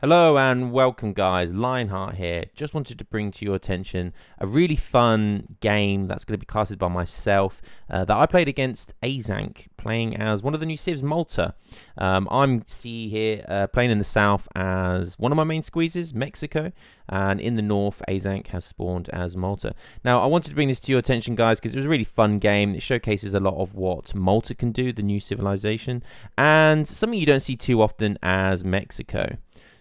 Hello and welcome guys, Lionheart here. Just wanted to bring to your attention a really fun game that's going to be casted by myself that I played against Aizamk, playing as one of the new Aiz Malta. I'm here playing in the south as one of my main squeezes, Mexico, and in the north Aizamk has spawned as Malta. Now I wanted to bring this to your attention guys because it was a really fun game. It showcases a lot of what Malta can do, the new civilization, and something you don't see too often as Mexico.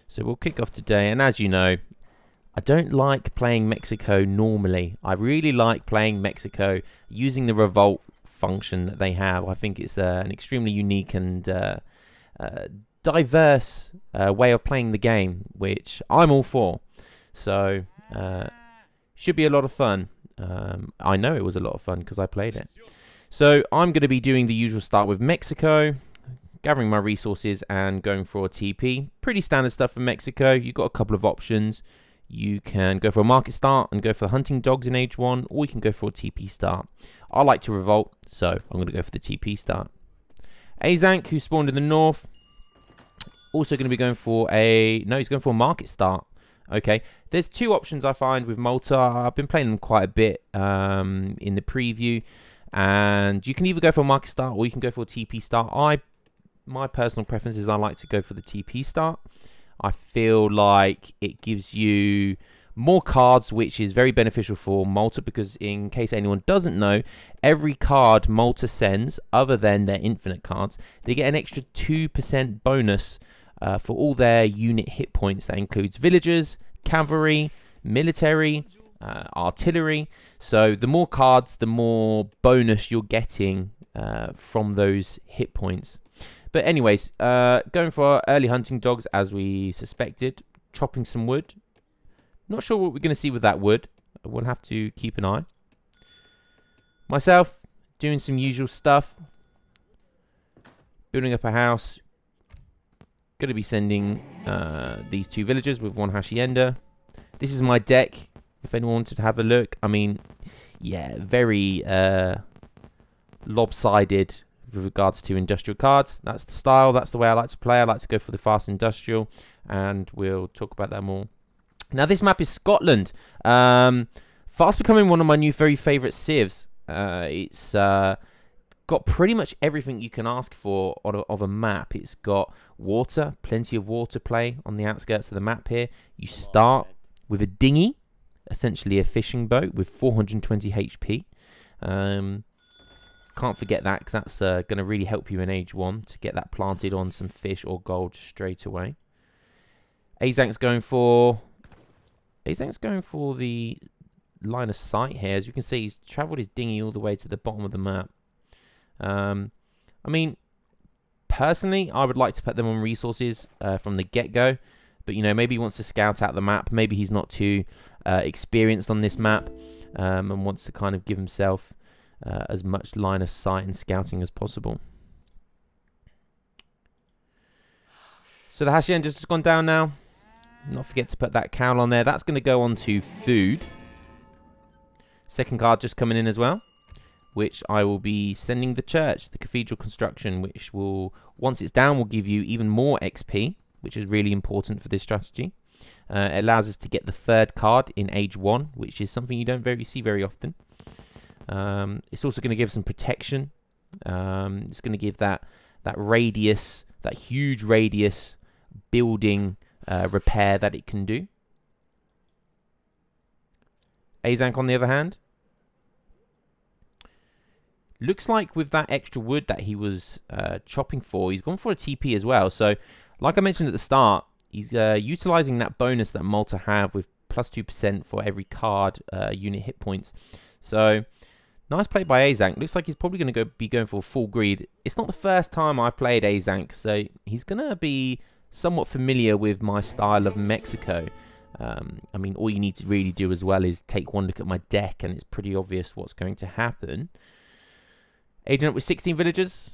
So we'll kick off today, and as you know, I don't like playing Mexico normally. I really like playing Mexico using the revolt function that they have. I think it's an extremely unique and diverse way of playing the game, which I'm all for. So should be a lot of fun. I know it was a lot of fun because I played it. So I'm going to be doing the usual start with Mexico, gathering my resources and going for a TP. Pretty standard stuff for Mexico. You've got a couple of options. You can go for a market start and go for the hunting dogs in age 1, or you can go for a TP start. I like to revolt, so I'm going to go for the TP start. Aizamk, who spawned in the north, also going to be going for he's going for a market start. Okay, there's two options I find with Malta. I've been playing them quite a bit in the preview, and you can either go for a market start or you can go for a TP start. My personal preference is I like to go for the TP start. I feel like it gives you more cards, which is very beneficial for Malta, because in case anyone doesn't know, every card Malta sends, other than their infinite cards, they get an extra 2% bonus for all their unit hit points. That includes villagers, cavalry, military, artillery. So the more cards, the more bonus you're getting from those hit points. But anyways, going for early hunting dogs as we suspected, chopping some wood. Not sure what we're going to see with that wood. We'll have to keep an eye. Myself, doing some usual stuff. Building up a house. Going to be sending these 2 villagers with 1 hacienda. This is my deck, if anyone wanted to have a look. I mean, yeah, very lopsided with regards to industrial cards. That's the style, that's the way I like to play. I like to go for the fast industrial, and we'll talk about that more. Now this map is Scotland. Fast becoming one of my new very favourite civs. It's got pretty much everything you can ask for of a map. It's got water, plenty of water play on the outskirts of the map here. You start with a dinghy, essentially a fishing boat with 420 HP. Can't forget that, because that's going to really help you in age 1 to get that planted on some fish or gold straight away. Aizank's going for the line of sight here. As you can see, he's travelled his dinghy all the way to the bottom of the map. I mean, personally, I would like to put them on resources from the get-go. But, you know, maybe he wants to scout out the map. Maybe he's not too experienced on this map and wants to kind of give himself as much line of sight and scouting as possible. So the hacienda's just gone down now. Not forget to put that cowl on there. That's going to go on to food. Second card just coming in as well, which I will be sending the church, the cathedral construction, which will, once it's down, will give you even more XP, which is really important for this strategy. It allows us to get the 3rd card in age 1, which is something you don't see very often. It's also going to give some protection. It's going to give that radius, that huge radius building repair that it can do. Aizamk, on the other hand, looks like with that extra wood that he was chopping for, he's gone for a TP as well. So, like I mentioned at the start, he's utilizing that bonus that Malta have with plus 2% for every card unit hit points. So, nice play by Aizamk. Looks like he's probably going to be going for full greed. It's not the first time I've played Aizamk, so he's going to be somewhat familiar with my style of Mexico. I mean, all you need to really do as well is take one look at my deck, and it's pretty obvious what's going to happen. Agent up with 16 villagers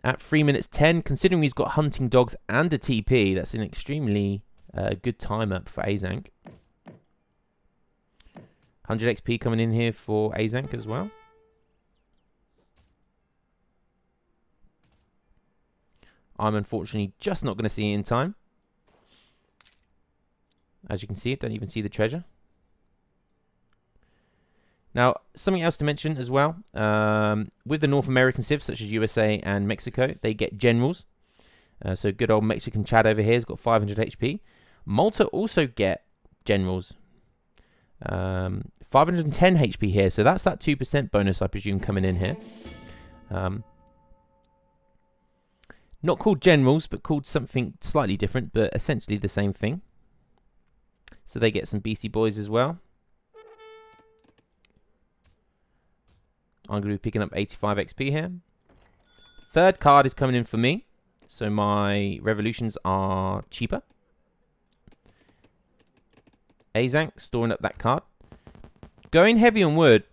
at 3 minutes 10. Considering he's got hunting dogs and a TP, that's an extremely good time up for Aizamk. 100 XP coming in here for Aizamk as well. I'm unfortunately just not going to see it in time. As you can see, don't even see the treasure. Now, something else to mention as well, with the North American civs, such as USA and Mexico, they get generals. So good old Mexican Chad over here has got 500 HP. Malta also get generals. 510 HP here, so that's that 2% bonus, I presume, coming in here. Not called generals, but called something slightly different, but essentially the same thing. So they get some beastie boys as well. I'm going to be picking up 85 XP here. Third card is coming in for me. So my revolutions are cheaper. Aizamk, storing up that card. Going heavy on wood,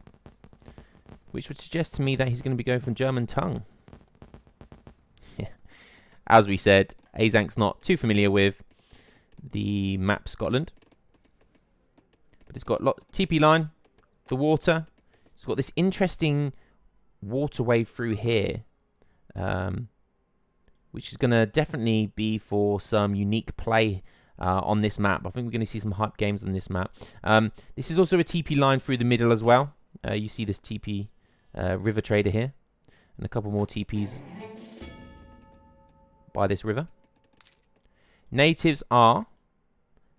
which would suggest to me that he's going to be going from German tongue. As we said, Aizank's not too familiar with the map Scotland. But it's got TP line, the water. It's got this interesting waterway through here, which is going to definitely be for some unique play on this map. I think we're going to see some hype games on this map. This is also a TP line through the middle as well. You see this TP river trader here, and a couple more TPs by this river. Natives are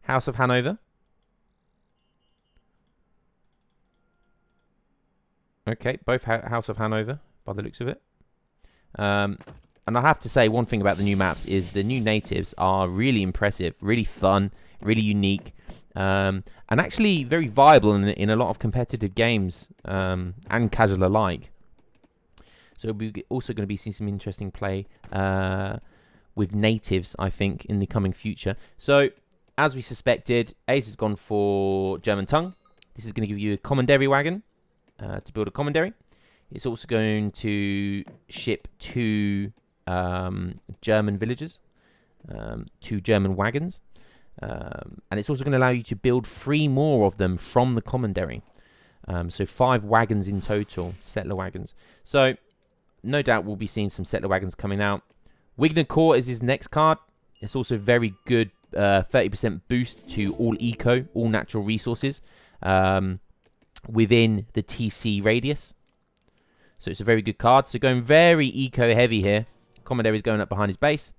House of Hanover. Okay, both House of Hanover, by the looks of it. And I have to say, one thing about the new maps is the new natives are really impressive, really fun, really unique, and actually very viable in a lot of competitive games and casual alike. So we're also going to be seeing some interesting play with natives, I think, in the coming future. So, as we suspected, Aiz has gone for German tongue. This is going to give you a commandery wagon. To build a commandery. It's also going to ship 2 German villagers, 2 German wagons, and it's also going to allow you to build 3 more of them from the commandery. So 5 wagons in total, settler wagons. So no doubt we'll be seeing some settler wagons coming out. Wigner Court is his next card. It's also very good 30% boost to all eco, all natural resources. Within the TC radius. So it's a very good card. So going very eco heavy here. Commandery is going up behind his base.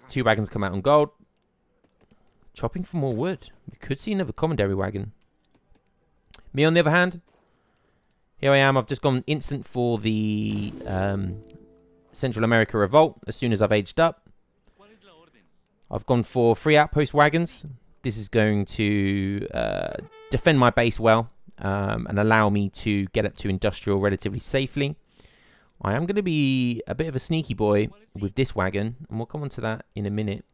2 wagons come out on gold. Chopping for more wood. We could see another commandery wagon. Me on the other hand, here I am. I've just gone instant for the Central America Revolt as soon as I've aged up. I've gone for 3 outpost wagons. This is going to defend my base well and allow me to get up to industrial relatively safely. I am going to be a bit of a sneaky boy with this wagon, and we'll come on to that in a minute.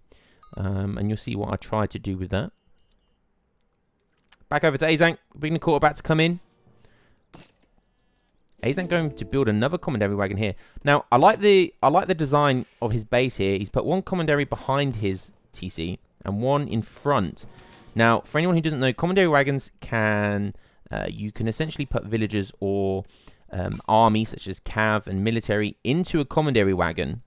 And you'll see what I try to do with that. Back over to Aizamk. Bring the quarterback to come in. Aizamk going to build another commandery wagon here. Now, I like the design of his base here. He's put 1 commandery behind his TC. And 1 in front. Now, for anyone who doesn't know, commandery wagons can... you can essentially put villagers or armies, such as cav and military, into a commandery wagon.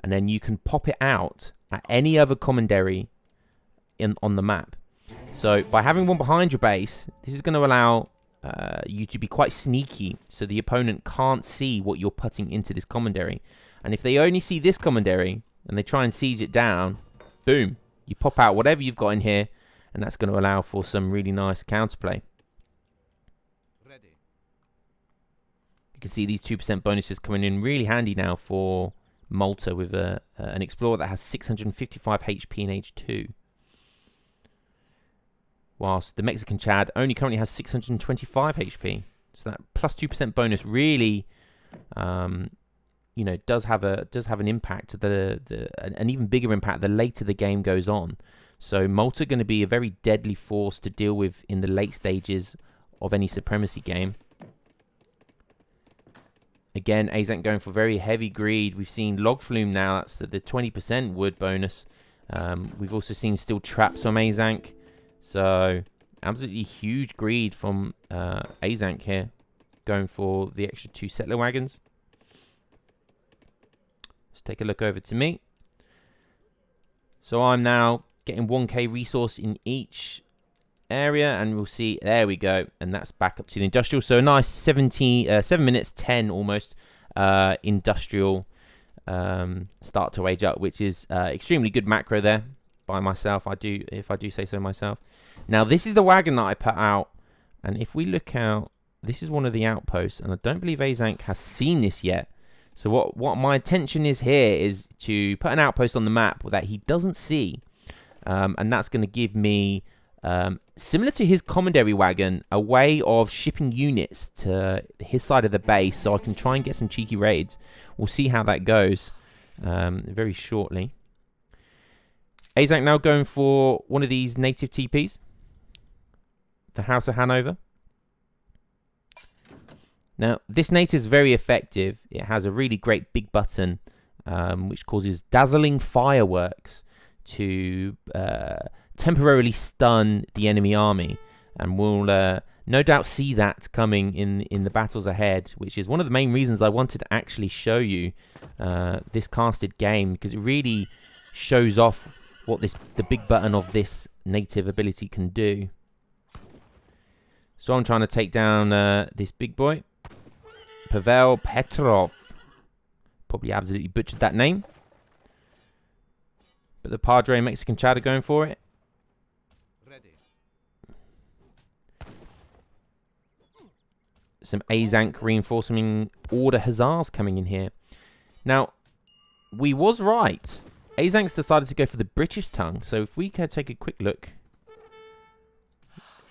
And then you can pop it out at any other commandery on the map. So, by having 1 behind your base, this is going to allow you to be quite sneaky. So, the opponent can't see what you're putting into this commandery. And if they only see this commandery, and they try and siege it down, boom. You pop out whatever you've got in here, and that's going to allow for some really nice counterplay. You can see these 2% bonuses coming in really handy now for Malta with an Explorer that has 655 HP in age 2. Whilst the Mexican Chad only currently has 625 HP. So that plus 2% bonus really... you know, does have an impact, an even bigger impact the later the game goes on. So Malta going to be a very deadly force to deal with in the late stages of any supremacy game. Again, Aizamk going for very heavy greed. We've seen log flume now. That's the 20% wood bonus. We've also seen steel traps from Aizamk. So absolutely huge greed from Aizamk here, going for the extra 2 settler wagons. Let's take a look over to me. So I'm now getting 1k resource in each area, and we'll see, there we go, and that's back up to the industrial. So a nice 7 minutes 10 almost industrial start to age up, which is extremely good macro there by myself, if I do say so myself. Now this is the wagon that I put out, and if we look out, this is one of the outposts, and I don't believe Aizamk has seen this yet. So what my intention is here is to put an outpost on the map that he doesn't see, and that's going to give me, similar to his commandery wagon, a way of shipping units to his side of the base, so I can try and get some cheeky raids. We'll see how that goes very shortly. Aizamk now going for one of these native TPs, the House of Hanover. Now, this native is very effective. It has a really great big button, which causes dazzling fireworks to temporarily stun the enemy army. And we'll no doubt see that coming in the battles ahead, which is one of the main reasons I wanted to actually show you this casted game, because it really shows off what the big button of this native ability can do. So I'm trying to take down this big boy, Pavel Petrov. Probably absolutely butchered that name. But the Padre Mexican Chad are going for it. Ready. Some Aizamk reinforcing order hussars coming in here. Now, we was right. Aizank's decided to go for the British tongue. So if we could take a quick look.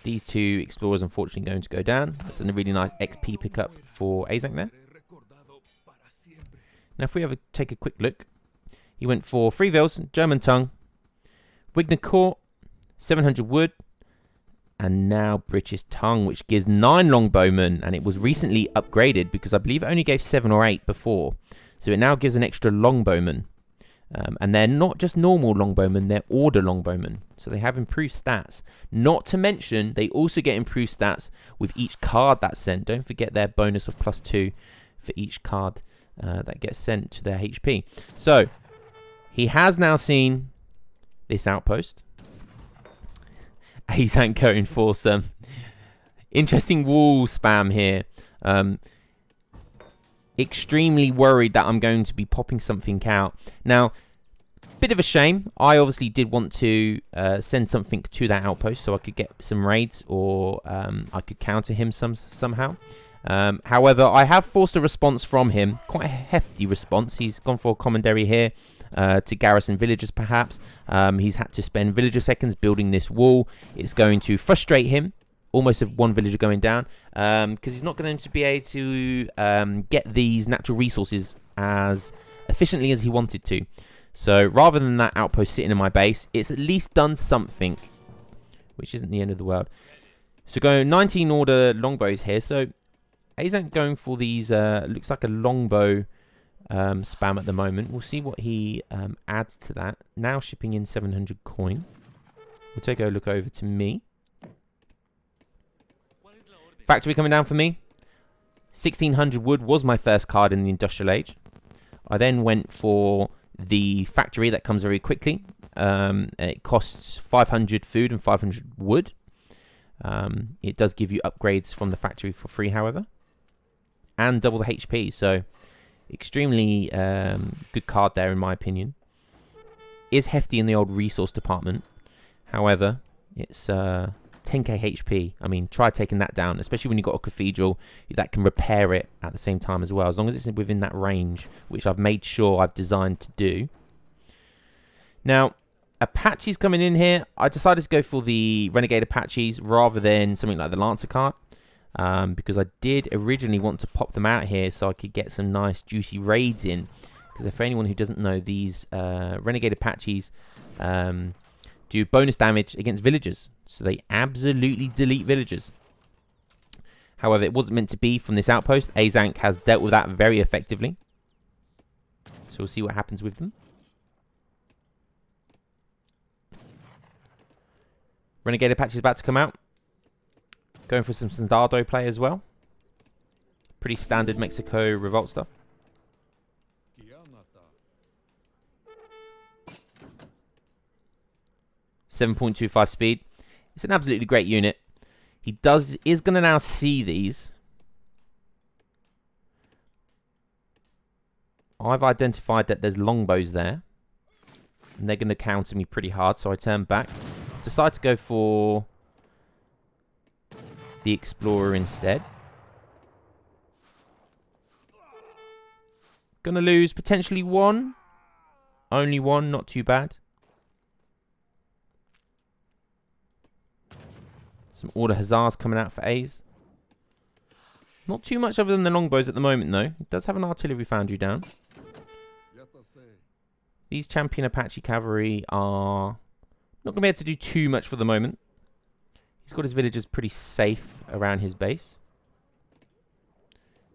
These two explorers unfortunately going to go down. That's a really nice XP pickup for Aizamk there. Now if we take a quick look. He went for Freeville's German tongue, Wigner Court, 700 wood, and now British tongue, which gives 9 longbowmen, and it was recently upgraded because I believe it only gave 7 or 8 before. So it now gives an extra longbowman. And they're not just normal longbowmen, they're order longbowmen. So they have improved stats. Not to mention, they also get improved stats with each card that's sent. Don't forget their bonus of +2 for each card that gets sent to their HP. So, he has now seen this outpost. Aizamk going for some interesting wall spam here. Extremely worried that I'm going to be popping something out. Now, bit of a shame. I obviously did want to send something to that outpost so I could get some raids, or I could counter him somehow. However, I have forced a response from him. Quite a hefty response. He's gone for a commandery here to garrison villagers, perhaps. He's had to spend villager seconds building this wall. It's going to frustrate him. Almost have one villager going down, because he's not going to be able to get these natural resources as efficiently as he wanted to. So rather than that outpost sitting in my base, it's at least done something, which isn't the end of the world. So go 19 order longbows here. So Aizamk going for these, looks like a longbow spam at the moment. We'll see what he adds to that. Now shipping in 700 coin. We'll take a look over to me. Factory coming down for me. 1600 wood was my first card in the industrial age. I then went for the factory that comes very quickly. It costs 500 food and 500 wood. It does give you upgrades from the factory for free, however, and double the HP. So extremely good card there in my opinion. Is hefty in the old resource department. However, it's 10k HP. I mean, try taking that down, especially when you've got a cathedral that can repair it at the same time as well, as long as it's within that range, which I've made sure I've designed to do. Now, Apaches coming in here. I decided to go for the Renegade Apaches rather than something like the Lancer cart, because I did originally want to pop them out here so I could get some nice juicy raids in. Because for anyone who doesn't know, these Renegade Apaches do bonus damage against villagers. So they absolutely delete villagers. However, it wasn't meant to be from this outpost. Aizamk has dealt with that very effectively. So we'll see what happens with them. Renegade Apache is about to come out. Going for some Soldado play as well. Pretty standard Mexico revolt stuff. 7.25 speed. It's an absolutely great unit. He is going to now see these. I've identified that there's longbows there. And they're going to counter me pretty hard, so I turn back. Decide to go for the Explorer instead. Gonna lose potentially one. Only one, not too bad. Some Order Hussars coming out for Aiz. Not too much other than the longbows at the moment, though. It does have an artillery foundry down. These Champion Apache Cavalry are not going to be able to do too much for the moment. He's got his villagers pretty safe around his base.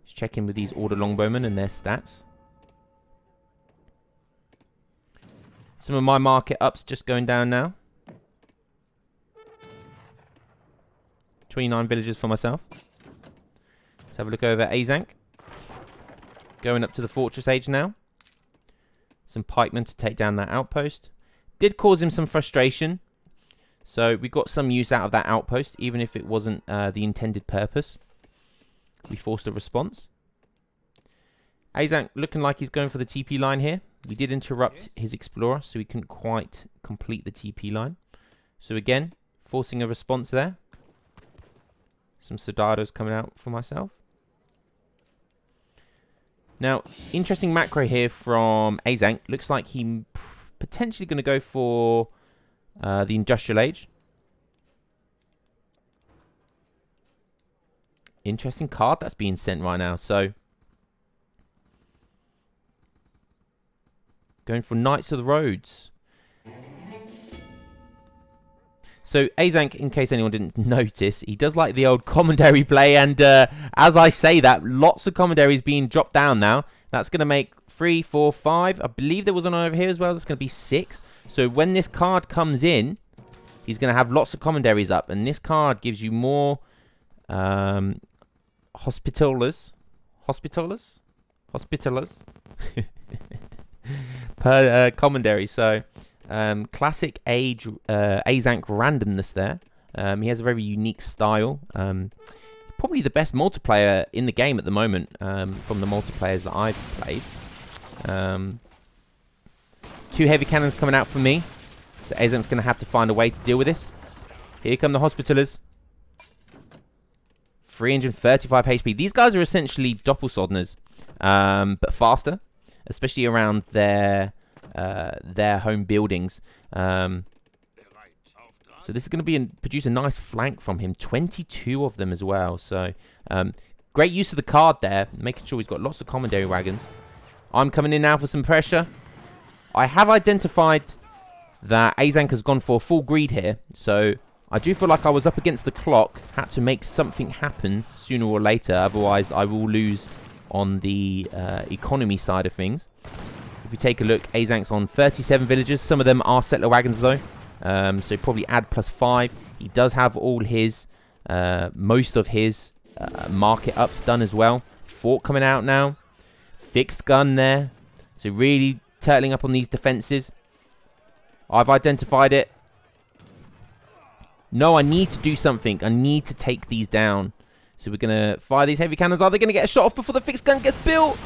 Just check in with these Order Longbowmen and their stats. Some of my market ups just going down now. 29 villagers for myself. Let's have a look over Aizamk. Going up to the Fortress Age now. Some pikemen to take down that outpost. Did cause him some frustration. So we got some use out of that outpost, even if it wasn't the intended purpose. We forced a response. Aizamk looking like he's going for the TP line here. We did interrupt his Explorer, so he couldn't quite complete the TP line. So again, forcing a response there. Some Soldados coming out for myself. Now, interesting macro here from Aizamk. Looks like he's potentially going to go for the Industrial Age. Interesting card that's being sent right now. So, going for Knights of the Roads. So, Aizamk, in case anyone didn't notice, he does like the old commentary play. And as I say that, lots of commentaries being dropped down now. That's going to make 3, 4, 5. I believe there was one over here as well. That's going to be 6. So, when this card comes in, he's going to have lots of commentaries up. And this card gives you more hospitalers per commentary. So, classic age Aizamk randomness there. He has a very unique style. Probably the best multiplayer in the game at the moment from the multiplayers that I've played. 2 heavy cannons coming out for me. So Aizamk's going to have to find a way to deal with this. Here come the Hospitallers. 335 HP. These guys are essentially Doppelsodners, but faster, especially around their home buildings. So this is going to produce a nice flank from him. 22 of them as well. So great use of the card there, making sure he's got lots of commandery wagons. I'm coming in now for some pressure. I have identified that Aizamk has gone for full greed here. So I do feel like I was up against the clock. Had to make something happen sooner or later. Otherwise, I will lose on the economy side of things. If you take a look, Aizank's on 37 villagers. Some of them are settler wagons though. So probably add +5. He does have all his, most of his market ups done as well. Fort coming out now. Fixed gun there. So really turtling up on these defenses. I've identified it. No, I need to do something. I need to take these down. So we're going to fire these heavy cannons. Are they going to get a shot off before the fixed gun gets built?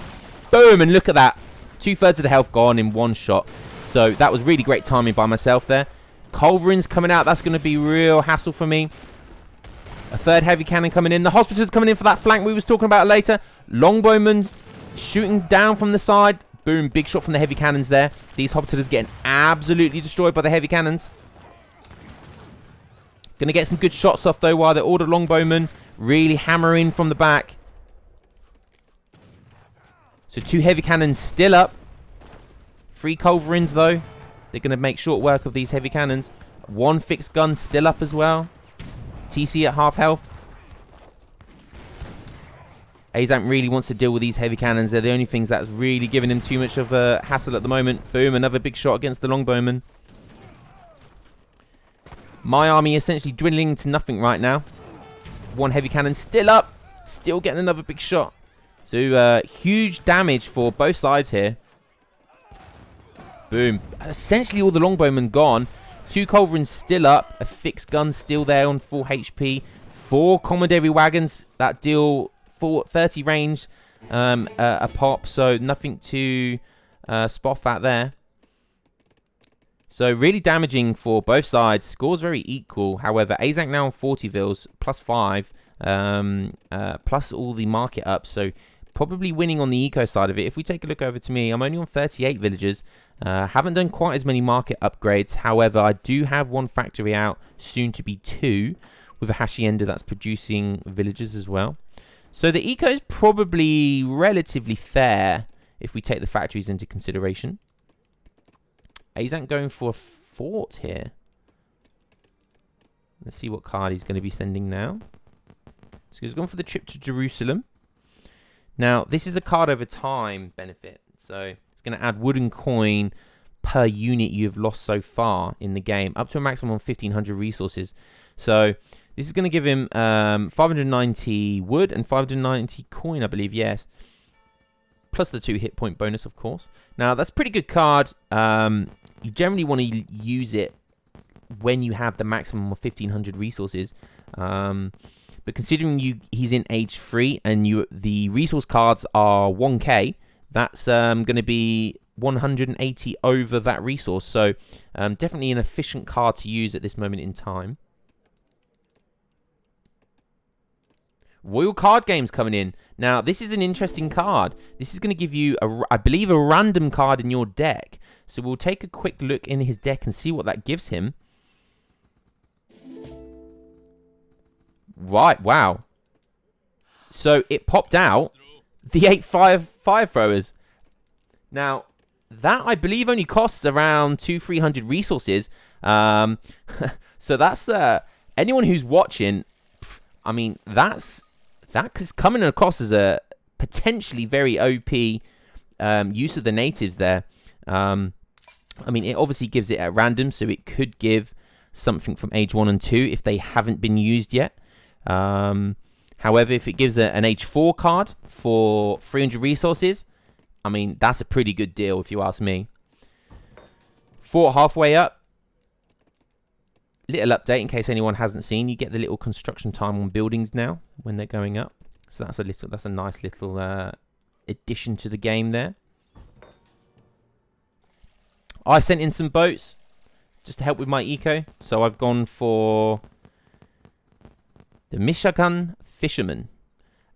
Boom, and look at that. 2/3 of the health gone in one shot. So that was really great timing by myself there. Culverins coming out. That's going to be real hassle for me. A 3rd heavy cannon coming in. The hospitals coming in for that flank we was talking about later. Longbowmen's shooting down from the side. Boom, big shot from the heavy cannons there. These hospitals getting absolutely destroyed by the heavy cannons. Going to get some good shots off though while the Order Longbowmen really hammer in from the back. So 2 heavy cannons still up. 3 culverins though. They're going to make short work of these heavy cannons. 1 fixed gun still up as well. TC at half health. Aizamk really wants to deal with these heavy cannons. They're the only things that's really giving him too much of a hassle at the moment. Boom, another big shot against the longbowmen. My army essentially dwindling to nothing right now. 1 heavy cannon still up. Still getting another big shot. So huge damage for both sides here. Boom. Essentially all the longbowmen gone. 2 culverins still up. A fixed gun still there on full HP. 4 commodary wagons that deal 30 range a pop. So nothing to spot that there. So really damaging for both sides. Scores very equal. However, Aizamk now on 40 vils, plus 5, plus all the market up. So probably winning on the eco side of it. If we take a look over to me, I'm only on 38 villagers. Haven't done quite as many market upgrades. However, I do have 1 factory out, soon to be 2, with a hacienda that's producing villagers as well. So the eco is probably relatively fair if we take the factories into consideration. Aizamk going for a fort here. Let's see what card he's going to be sending now. So he's gone for the trip to Jerusalem. Now, this is a card over time benefit. So it's going to add wooden coin per unit you've lost so far in the game, up to a maximum of 1,500 resources. So this is going to give him 590 wood and 590 coin, I believe, yes. Plus the 2 hit point bonus, of course. Now, that's a pretty good card. You generally want to use it when you have the maximum of 1,500 resources. But considering he's in age 3 and the resource cards are 1k, that's going to be 180 over that resource. So definitely an efficient card to use at this moment in time. Royal Card Games coming in. Now, this is an interesting card. This is going to give you, I believe, a random card in your deck. So we'll take a quick look in his deck and see what that gives him. Right, wow. So it popped out the 8/5 fire throwers. Now, that I believe only costs around 200-300 resources. So that's anyone who's watching. I mean, that is coming across as a potentially very OP use of the natives there. I mean, it obviously gives it at random, so it could give something from age 1 and 2 if they haven't been used yet. However, if it gives an age 4 card for 300 resources, I mean, that's a pretty good deal if you ask me. Fort halfway up. Little update in case anyone hasn't seen. You get the little construction time on buildings now when they're going up. So that's a nice little addition to the game there. I sent in some boats just to help with my eco. So I've gone for the Mishakan Fisherman.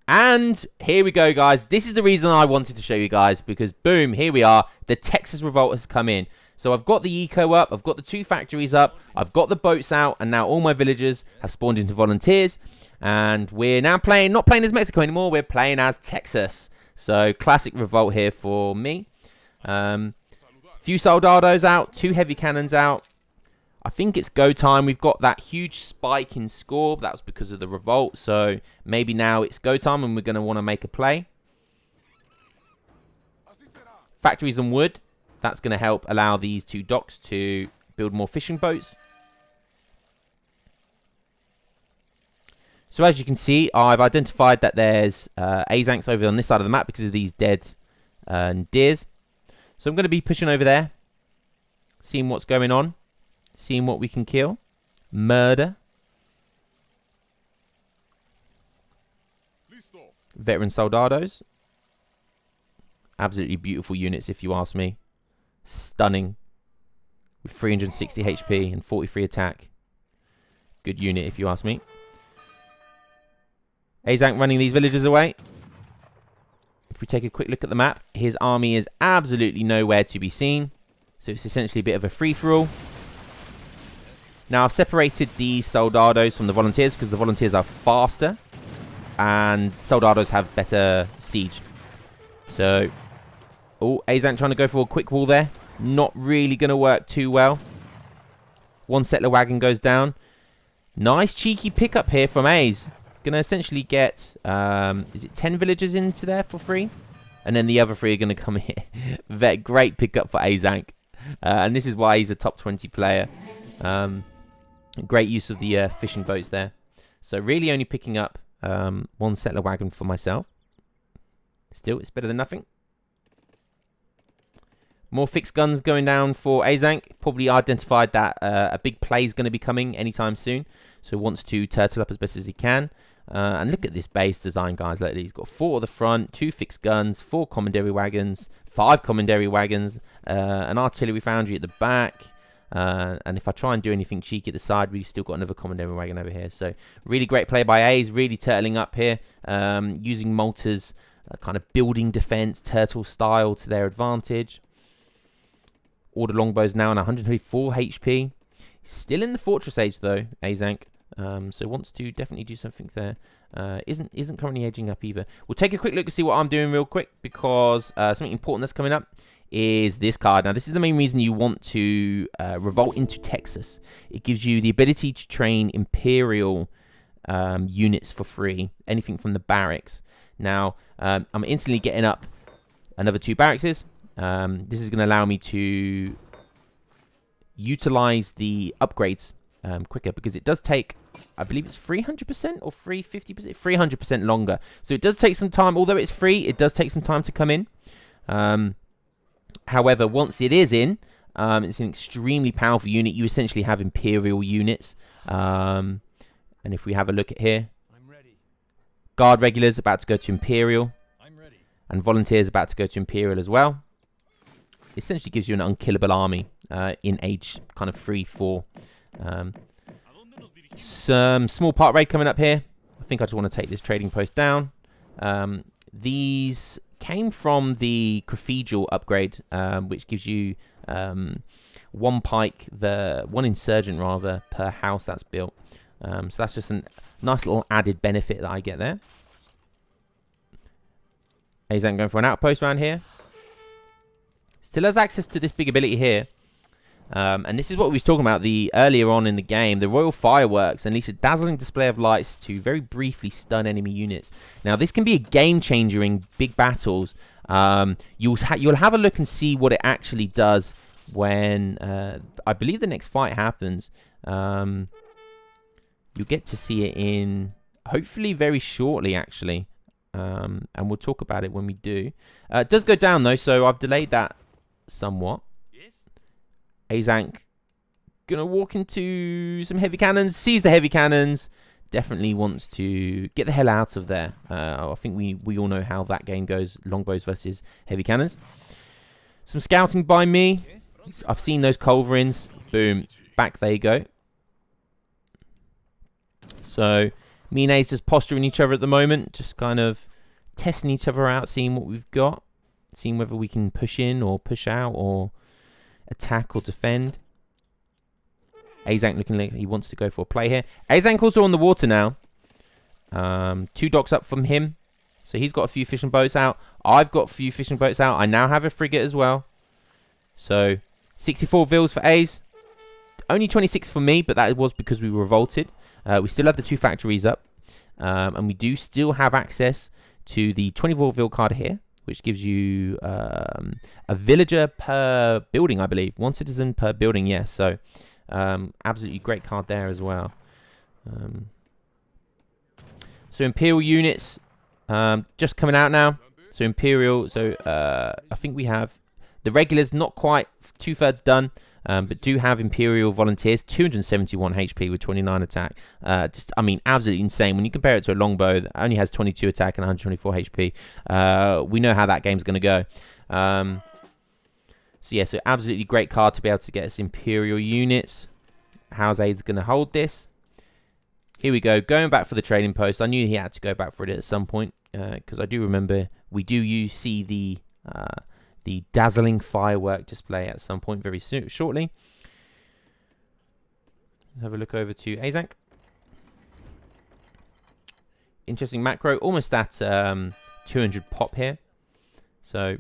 And here we go, guys. This is the reason I wanted to show you guys, because boom, here we are. The Texas Revolt has come in. So I've got the eco up, I've got the 2 factories up, I've got the boats out, and now all my villagers have spawned into volunteers. And we're now not playing as Mexico anymore, we're playing as Texas. So classic Revolt here for me. Few soldados out, 2 heavy cannons out. I think it's go time. We've got that huge spike in score. That was because of the revolt. So maybe now it's go time and we're going to want to make a play. Factories and wood. That's going to help allow these 2 docks to build more fishing boats. So as you can see, I've identified that there's Aizamks over on this side of the map because of these dead deers. So I'm going to be pushing over there, seeing what's going on, seeing what we can kill. Murder. Veteran soldados. Absolutely beautiful units if you ask me. Stunning. With 360 HP and 43 attack. Good unit if you ask me. Aizamk running these villagers away. If we take a quick look at the map, his army is absolutely nowhere to be seen. So it's essentially a bit of a free-for-all. Now I've separated the soldados from the volunteers because the volunteers are faster and soldados have better siege. So, oh, Aizamk trying to go for a quick wall there. Not really going to work too well. 1 settler wagon goes down. Nice cheeky pickup here from Aiz. Going to essentially get, is it 10 villagers into there for free? And then the other 3 are going to come here. Great pickup for Aizamk. And this is why he's a top 20 player. Great use of the fishing boats there. So really only picking up 1 settler wagon for myself. Still, it's better than nothing. More fixed guns going down for Aizamk. Probably identified that a big play is going to be coming anytime soon. So wants to turtle up as best as he can. And look at this base design, guys. Like, he's got 4 at the front, 2 fixed guns, 4 commandery wagons, 5 commandery wagons, an artillery foundry at the back. And if I try and do anything cheeky at the side, we've still got another commandery wagon over here. So really great play by Aiz, really turtling up here, using Malta's kind of building defense, turtle style to their advantage. All the longbows now on 124 HP. Still in the fortress age though, Aizamk. So wants to definitely do something there. Isn't currently edging up either. We'll take a quick look and see what I'm doing real quick, because something important that's coming up is this card. Now this is the main reason you want to revolt into Texas. It gives you the ability to train Imperial units for free, anything from the barracks. Now I'm instantly getting up another 2 barracks. This is going to allow me to utilize the upgrades quicker, because it does take, I believe it's 300% or 350%, 300% longer. So it does take some time. Although it's free, it does take some time to come in. However, once it is in, it's an extremely powerful unit. You essentially have Imperial units. And if we have a look at here, Guard Regulars about to go to Imperial, and Volunteers about to go to Imperial as well. Essentially gives you an unkillable army in age kind of 3-4. Some small part raid coming up here. I think I just want to take this trading post down. These came from the Cathedral upgrade, which gives you 1 pike, one insurgent rather, per house that's built. So that's just a nice little added benefit that I get there. Aizamk going for an outpost around here. Still has access to this big ability here. And this is what we was talking about earlier on in the game. The Royal Fireworks unleash a dazzling display of lights to very briefly stun enemy units. Now, this can be a game changer in big battles. You'll have a look and see what it actually does when I believe the next fight happens. You'll get to see it in hopefully very shortly, actually. And we'll talk about it when we do. It does go down though, so I've delayed that somewhat. Aizamk gonna walk into some heavy cannons, sees the heavy cannons, definitely wants to get the hell out of there. I think we all know how that game goes, longbows versus heavy cannons. Some scouting by me. I've seen those culverins. Boom, back they go. So me and Aiz just posturing each other at the moment, just kind of testing each other out, seeing what we've got, seeing whether we can push in or push out or attack or defend. Aizamk looking like he wants to go for a play here. Aizamk also on the water now. 2 docks up from him. So he's got a few fishing boats out. I've got a few fishing boats out. I now have a frigate as well. So 64 vils for Aiz. Only 26 for me, but that was because we revolted. We still have the 2 factories up. And we do still have access to the 24 vil card here, which gives you a villager per building, I believe. 1 citizen per building, yes. So absolutely great card there as well. So Imperial units just coming out now. So Imperial, so I think we have the regulars not quite 2/3 done. But do have Imperial Volunteers, 271 HP with 29 attack. I mean, absolutely insane. When you compare it to a longbow that only has 22 attack and 124 HP, we know how that game's going to go. So yeah, so absolutely great card to be able to get us Imperial units. How's Aiz going to hold this? Here we go, going back for the trading post. I knew he had to go back for it at some point, because I do remember we do see the dazzling firework display at some point very shortly. Let's have a look over to Aizamk. Interesting macro, almost at 200 pop here. So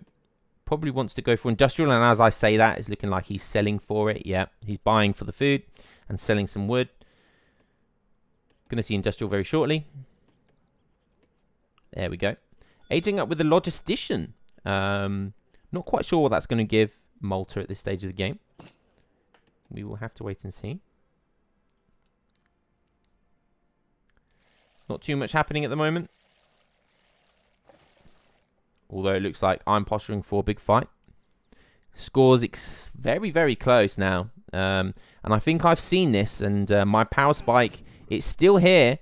probably wants to go for industrial, and as I say that, it's looking like he's selling for it. Yeah, he's buying for the food and selling some wood. Going to see industrial very shortly. There we go. Aging up with the logistician. Not quite sure what that's going to give Malta at this stage of the game. We will have to wait and see. Not too much happening at the moment. Although it looks like I'm posturing for a big fight. Scores very, very close now. And I think I've seen this, and my power spike, it's still here.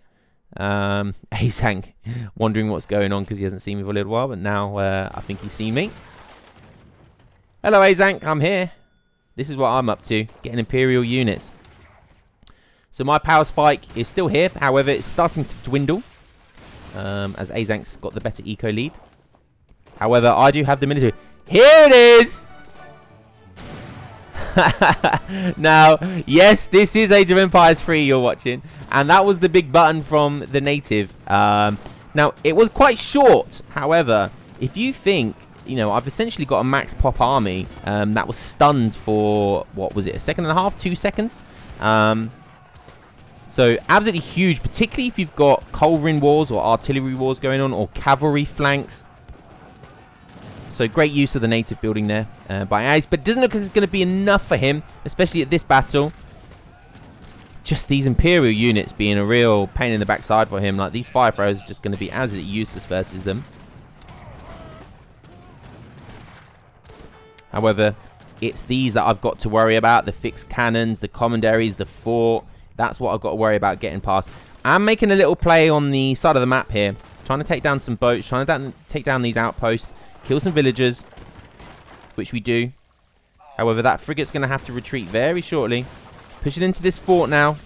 Aizamk wondering what's going on because he hasn't seen me for a little while, but now I think he's seen me. Hello, Aizamk, I'm here. This is what I'm up to, getting Imperial units. So my power spike is still here, however, it's starting to dwindle as Aizank's got the better eco lead. However, I do have the military. Here it is! Now, yes, this is Age of Empires 3 you're watching, and that was the big button from the native. Now, it was quite short. However, if you think, you know, I've essentially got a max pop army that was stunned for, what was it, a second and a half, 2 seconds? So, absolutely huge, particularly if you've got culverin wars or artillery wars going on, or cavalry flanks. So great use of the native building there by Aiz, but it doesn't look like it's going to be enough for him, especially at this battle. Just these Imperial units being a real pain in the backside for him. Like, these fire throwers are just going to be absolutely useless versus them. However, it's these that I've got to worry about. The fixed cannons, the commanderies, the fort. That's what I've got to worry about getting past. I'm making a little play on the side of the map here. Trying to take down some boats, trying to take down these outposts. Kill some villagers, which we do. However, that frigate's going to have to retreat very shortly. Pushing into this fort now.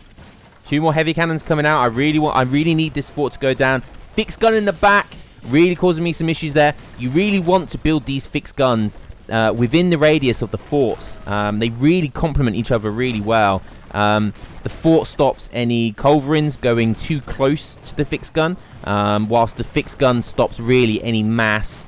2 more heavy cannons coming out. I really need this fort to go down. Fixed gun in the back, really causing me some issues there. You really want to build these fixed guns within the radius of the forts. They really complement each other really well. The fort stops any culverins going too close to the fixed gun, whilst the fixed gun stops really any mass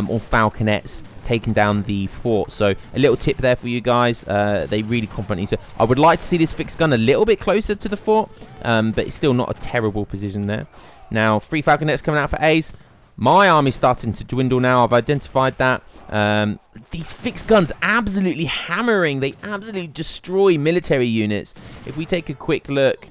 or falconets taking down the fort. So a little tip there for you guys. They really complement each other. I would like to see this fixed gun a little bit closer to the fort, but it's still not a terrible position there. Now 3 falconets coming out for Aiz. My army's starting to dwindle now. I've identified that. These fixed guns absolutely hammering. They absolutely destroy military units. If we take a quick look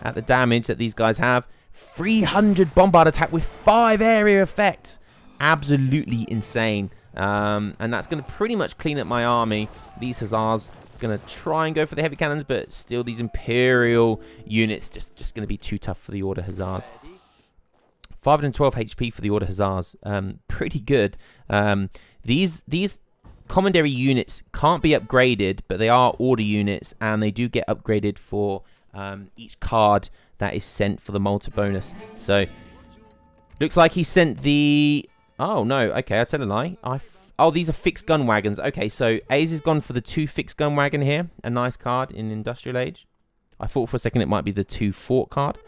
at the damage that these guys have, 300 bombard attack with 5 area effect. Absolutely insane. And that's going to pretty much clean up my army. These hussars going to try and go for the heavy cannons, but still these Imperial units just going to be too tough for the Order hussars. 512 HP for the Order hussars. Pretty good. These commandery units can't be upgraded, but they are Order units, and they do get upgraded for each card that is sent for the Malta bonus. So looks like he sent the... Oh, no. Okay, I tell a lie. Oh, these are fixed gun wagons. Okay, so Aiz has gone for the 2 fixed gun wagon here. A nice card in Industrial Age. I thought for a second it might be the 2 fort card,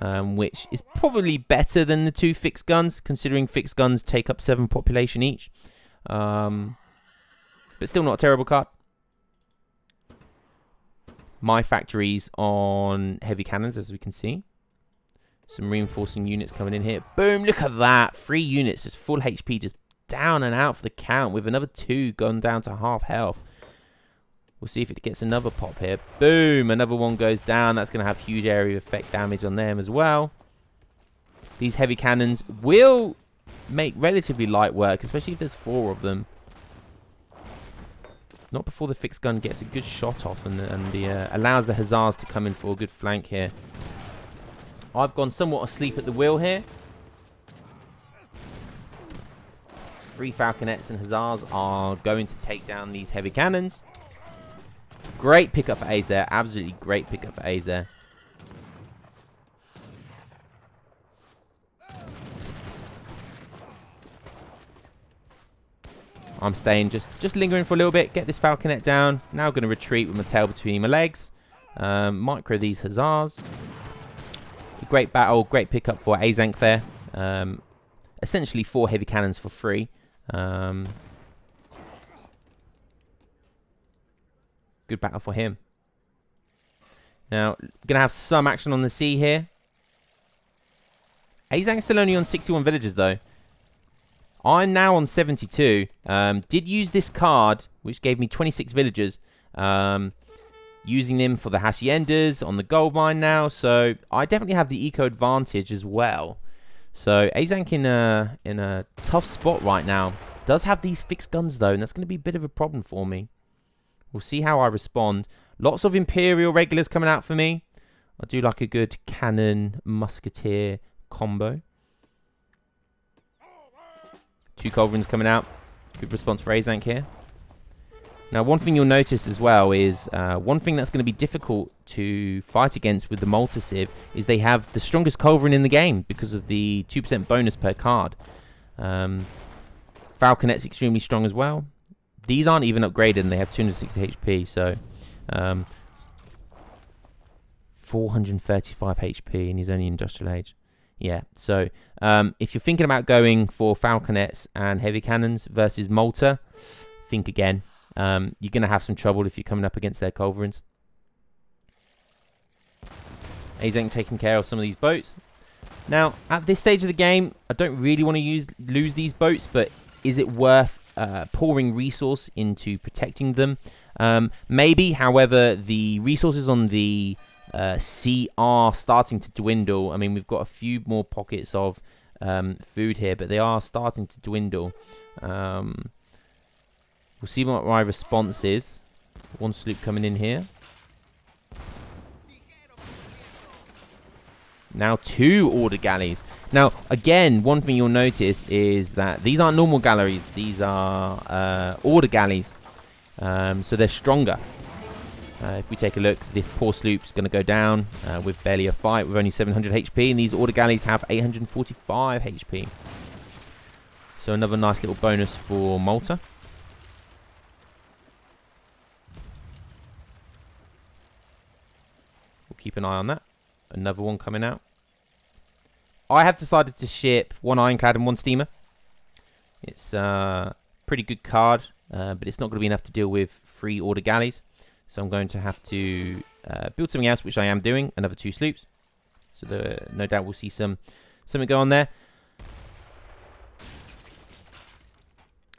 which is probably better than the 2 fixed guns, considering fixed guns take up 7 population each. But still not a terrible card. My factories on heavy cannons, as we can see. Some reinforcing units coming in here. Boom, look at that. 3 units, just full HP, just down and out for the count, with another 2 gone down to half health. We'll see if it gets another pop here. Boom, another one goes down. That's going to have huge area effect damage on them as well. These heavy cannons will make relatively light work, especially if there's 4 of them. Not before the fixed gun gets a good shot off and allows the hussars to come in for a good flank here. I've gone somewhat asleep at the wheel here. 3 falconets and hussars are going to take down these heavy cannons. Great pickup for Aiz there. Absolutely great pickup for Aiz there. I'm staying, just lingering for a little bit. Get this falconet down. Now going to retreat with my tail between my legs. Micro these hussars. Great battle, great pickup for Aizamk there. Essentially 4 heavy cannons for free. Good battle for him. Now, going to have some action on the sea here. Aizank's still only on 61 villagers though. I'm now on 72. Did use this card, which gave me 26 villagers. Using them for the haciendas on the gold mine now. So I definitely have the eco advantage as well. So Aizamk in a tough spot right now. Does have these fixed guns though, and that's going to be a bit of a problem for me. We'll see how I respond. Lots of Imperial regulars coming out for me. I do like a good cannon musketeer combo. 2 culverins coming out. Good response for Aizamk here. Now, one thing you'll notice as well is one thing that's going to be difficult to fight against with the Malta Civ is they have the strongest culverin in the game because of the 2% bonus per card. Falconet's extremely strong as well. These aren't even upgraded and they have 260 HP, so 435 HP and he's only industrial age. Yeah, so if you're thinking about going for Falconets and heavy cannons versus Malta, think again. You're going to have some trouble if you're coming up against their culverins. Aizamk taking care of some of these boats. Now, at this stage of the game, I don't really want to lose these boats, but is it worth pouring resource into protecting them? Maybe, however, the resources on the sea are starting to dwindle. I mean, we've got a few more pockets of food here, but they are starting to dwindle. We'll see what my response is. 1 sloop coming in here. Now 2 order galleys. Now, again, one thing you'll notice is that these aren't normal galleries. These are order galleys. So they're stronger. If we take a look, this poor sloop's going to go down with barely a fight with only 700 HP. And these order galleys have 845 HP. So another nice little bonus for Malta. Keep an eye on that. Another one coming out. I have decided to ship 1 ironclad and 1 steamer. It's a pretty good card, but it's not going to be enough to deal with 3 order galleys. So I'm going to have to build something else, which I am doing. Another 2 sloops. So no doubt we'll see something go on there.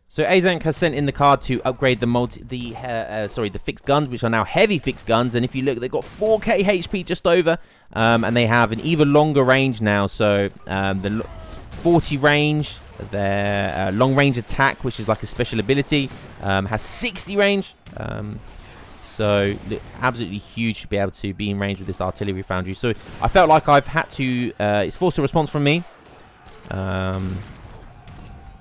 So Aizamk has sent in the card to upgrade the fixed guns, which are now heavy fixed guns. And if you look, they've got 4k HP just over, and they have an even longer range now. So the 40 range, their long range attack, which is like a special ability, has 60 range. So absolutely huge to be able to be in range with this artillery foundry. So I felt like I've had to. It's forced a response from me.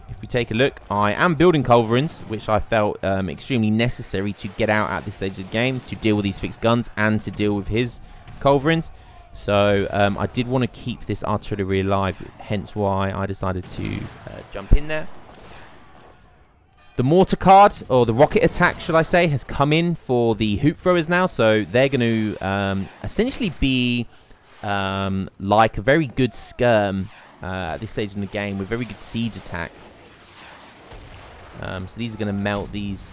If we take a look, I am building culverins, which I felt extremely necessary to get out at this stage of the game to deal with these fixed guns and to deal with his culverins. So I did want to keep this artillery alive, hence why I decided to jump in there. The mortar card, or the rocket attack, should I say, has come in for the hoop throwers now. So they're going to essentially be like a very good skirm at this stage in the game with very good siege attack. So these are going to melt these.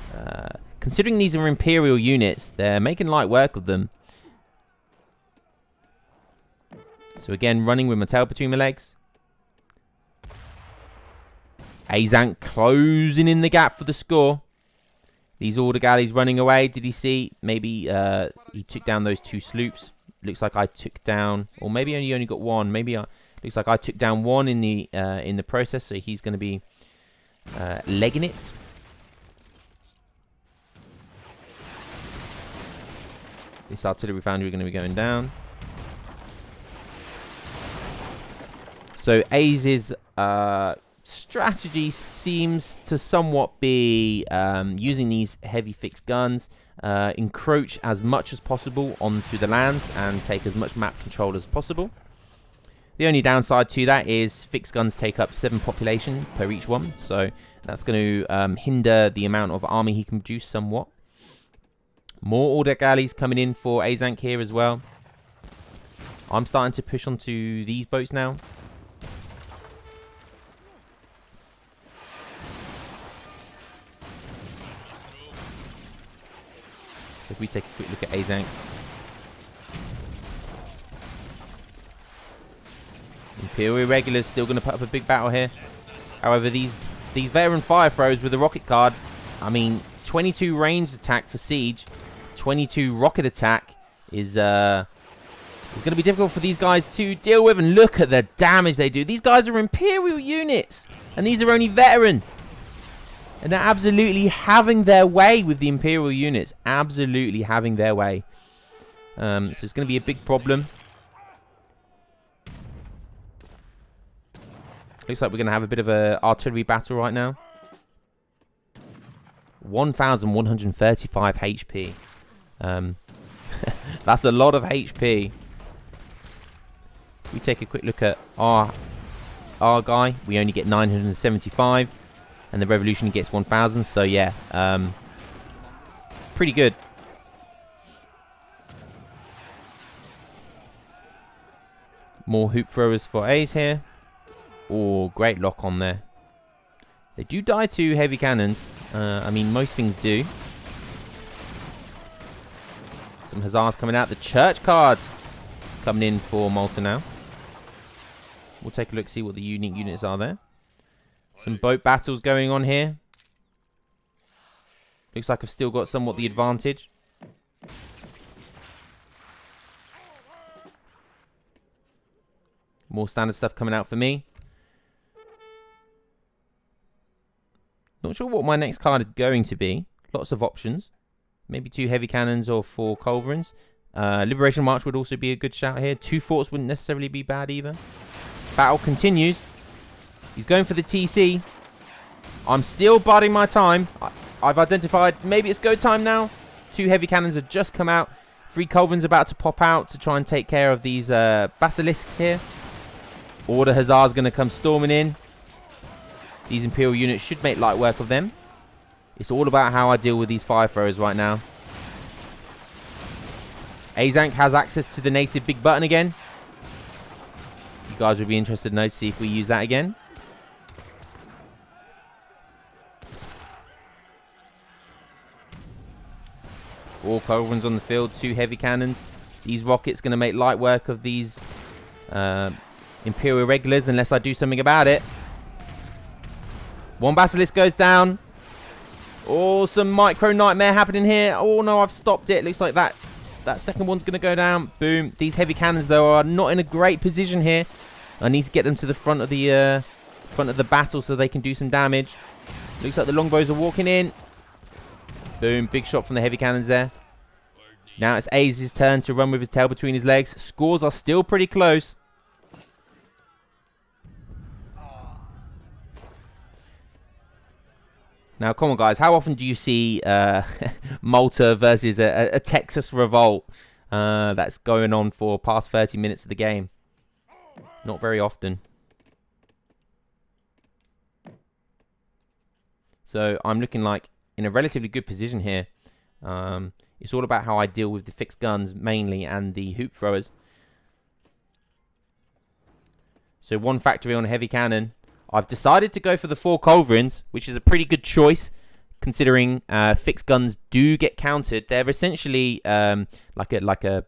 Considering these are Imperial units, they're making light work of them. So again, running with my tail between my legs. Aizamk closing in the gap for the score. These order galleys running away. Did he see? Maybe he took down those 2 sloops. Looks like I took down, or maybe he only got 1. Maybe looks like I took down 1 in the process. So he's going to be legging it. This artillery foundry is going to be going down. So Aiz's strategy seems to somewhat be using these heavy fixed guns, encroach as much as possible onto the lands and take as much map control as possible. The only downside to that is fixed guns take up 7 population per each one, so that's going to hinder the amount of army he can produce somewhat. More order galleys coming in for Aizamk here as well. I'm starting to push onto these boats now. So if we take a quick look at Aizamk. Imperial regulars still going to put up a big battle here. However, these veteran fire throws with the rocket card, I mean, 22 ranged attack for siege, 22 rocket attack is It's going to be difficult for these guys to deal with, and look at the damage they do. These guys are Imperial units, and these are only veteran. And they're absolutely having their way with the Imperial units. Absolutely having their way. So it's going to be a big problem. Looks like we're going to have a bit of an artillery battle right now. 1,135 HP. That's a lot of HP. We take a quick look at our guy. We only get 975. And the Revolution gets 1,000. So yeah, pretty good. More hoop throwers for Aiz here. Oh, great lock on there. They do die to heavy cannons. I mean, most things do. Some hussars coming out. The church card coming in for Malta now. We'll take a look, see what the unique units are there. Some boat battles going on here. Looks like I've still got somewhat the advantage. More standard stuff coming out for me. Not sure what my next card is going to be. Lots of options. Maybe 2 heavy cannons or 4 culverins. Liberation March would also be a good shout here. 2 forts wouldn't necessarily be bad either. Battle continues. He's going for the TC. I'm still biding my time. I've identified. Maybe it's go time now. 2 heavy cannons have just come out. 3 culverins about to pop out to try and take care of these basilisks here. Order hussars going to come storming in. These Imperial units should make light work of them. It's all about how I deal with these fire throwers right now. Aizamk has access to the native big button again. You guys would be interested to know to see if we use that again. Four culverins on the field, 2 heavy cannons. These rockets going to make light work of these Imperial regulars unless I do something about it. 1 basilisk goes down. Oh, some micro nightmare happening here. Oh no, I've stopped it. Looks like that second one's going to go down. Boom. These heavy cannons though are not in a great position here. I need to get them to the front of the battle so they can do some damage. Looks like the longbows are walking in. Boom. Big shot from the heavy cannons there. Now it's Aiz's turn to run with his tail between his legs. Scores are still pretty close. Now, come on, guys. How often do you see Malta versus a Texas revolt that's going on for past 30 minutes of the game? Not very often. So I'm looking like in a relatively good position here. It's all about how I deal with the fixed guns mainly and the hoop throwers. So 1 factory on a heavy cannon. I've decided to go for the 4 culverins, which is a pretty good choice, considering fixed guns do get countered. They're essentially like a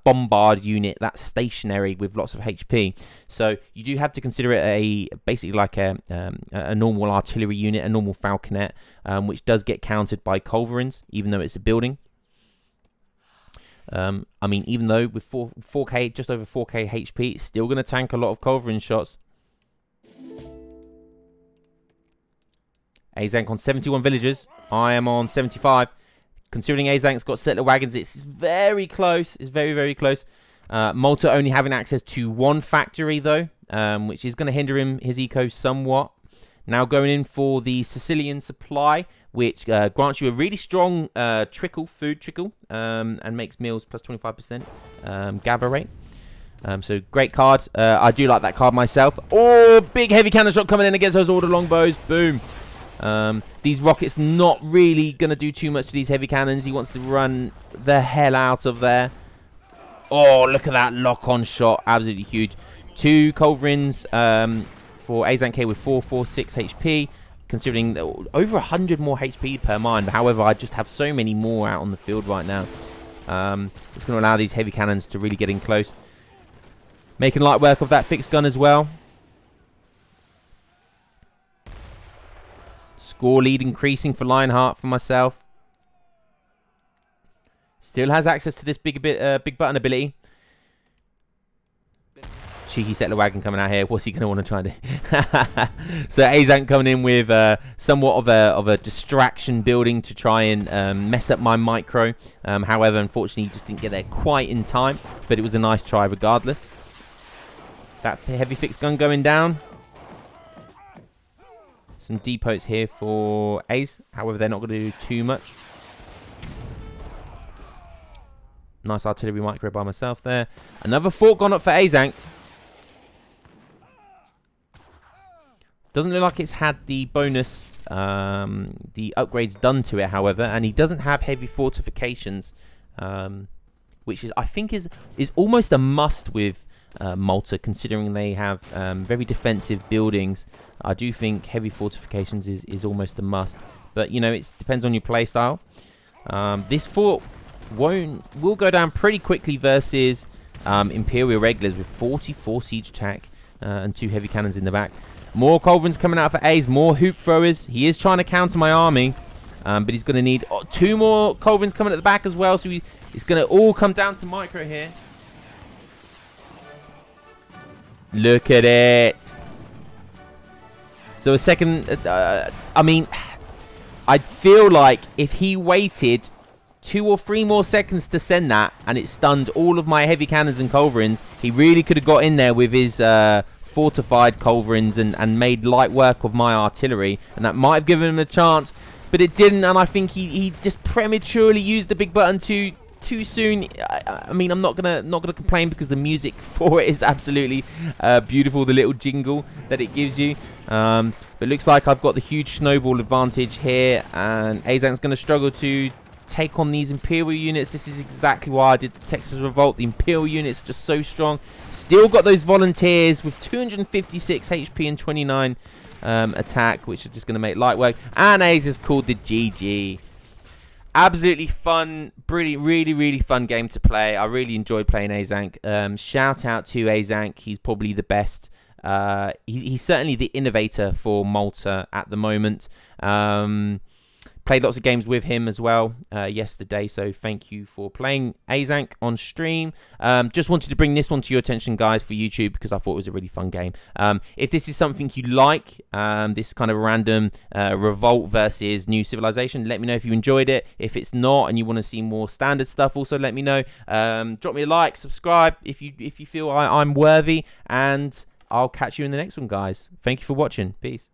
bombard unit that's stationary with lots of HP. So you do have to consider it basically like a normal artillery unit, a normal falconet, which does get countered by culverins, even though it's a building. I mean, even though with 4K, just over 4K HP, it's still going to tank a lot of culverin shots. Aizamk on 71 villagers. I am on 75. Considering Aizank's got settler wagons, it's very close. It's very, very close. Malta only having access to 1 factory, though, which is going to hinder his eco somewhat. Now going in for the Sicilian supply, which grants you a really strong food trickle, and makes meals plus 25% gather rate. So great card. I do like that card myself. Oh, big heavy cannon shot coming in against those order longbows. Boom. These rockets not really going to do too much to these heavy cannons. He wants to run the hell out of there. Oh, look at that lock-on shot. Absolutely huge. 2 culverins for Aizamk with 446 HP. Considering over 100 more HP per mine. However, I just have so many more out on the field right now. It's going to allow these heavy cannons to really get in close. Making light work of that fixed gun as well. Score lead increasing for Lionheart for myself. Still has access to this big button ability. cheeky settler wagon coming out here. What's he going to want to try and do? So Aizamk coming in with somewhat of a distraction building to try and mess up my micro. However, unfortunately, he just didn't get there quite in time. But it was a nice try regardless. That heavy fix gun going down. Some depots here for Aiz. However, they're not going to do too much. Nice artillery micro by myself there. Another fort gone up for Aizamk. Doesn't look like it's had the bonus, the upgrades done to it, however. And he doesn't have heavy fortifications, which is, I think, is almost a must with Malta, considering they have very defensive buildings. I do think heavy fortifications is almost a must. But, you know, it depends on your playstyle. This fort will go down pretty quickly versus Imperial regulars with 44 siege attack and 2 heavy cannons in the back. More culverins coming out for Aiz, more hoop throwers. He is trying to counter my army, but he's going to need 2 more culverins coming at the back as well. So it's going to all come down to micro here. Look at it. So a second, I mean, I feel like if he waited 2 or 3 more seconds to send that, and it stunned all of my heavy cannons and culverins, he really could have got in there with his fortified culverins and made light work of my artillery, and that might have given him a chance, but it didn't. And I think he just prematurely used the big button too soon. I mean, I'm not gonna complain because the music for it is absolutely beautiful. The little jingle that it gives you. But it looks like I've got the huge snowball advantage here, and Aizank's going to struggle to take on these Imperial units. This is exactly why I did the Texas Revolt. The Imperial units are just so strong. Still got those volunteers with 256 HP and 29 attack, which is just going to make light work. And Aiz has called the GG. Absolutely fun, really fun game to play. I really enjoyed playing Aizamk. Shout out to Aizamk. He's probably the best. He's certainly the innovator for Malta at the moment. Played lots of games with him as well yesterday, so thank you for playing Aizamk on stream. Just wanted to bring this one to your attention, guys, for YouTube, because I thought it was a really fun game. If this is something you like, this kind of random revolt versus new civilization, let me know if you enjoyed it. If it's not and you want to see more standard stuff, also let me know. Drop me a like, subscribe if you feel I'm worthy, and I'll catch you in the next one, guys. Thank you for watching. Peace.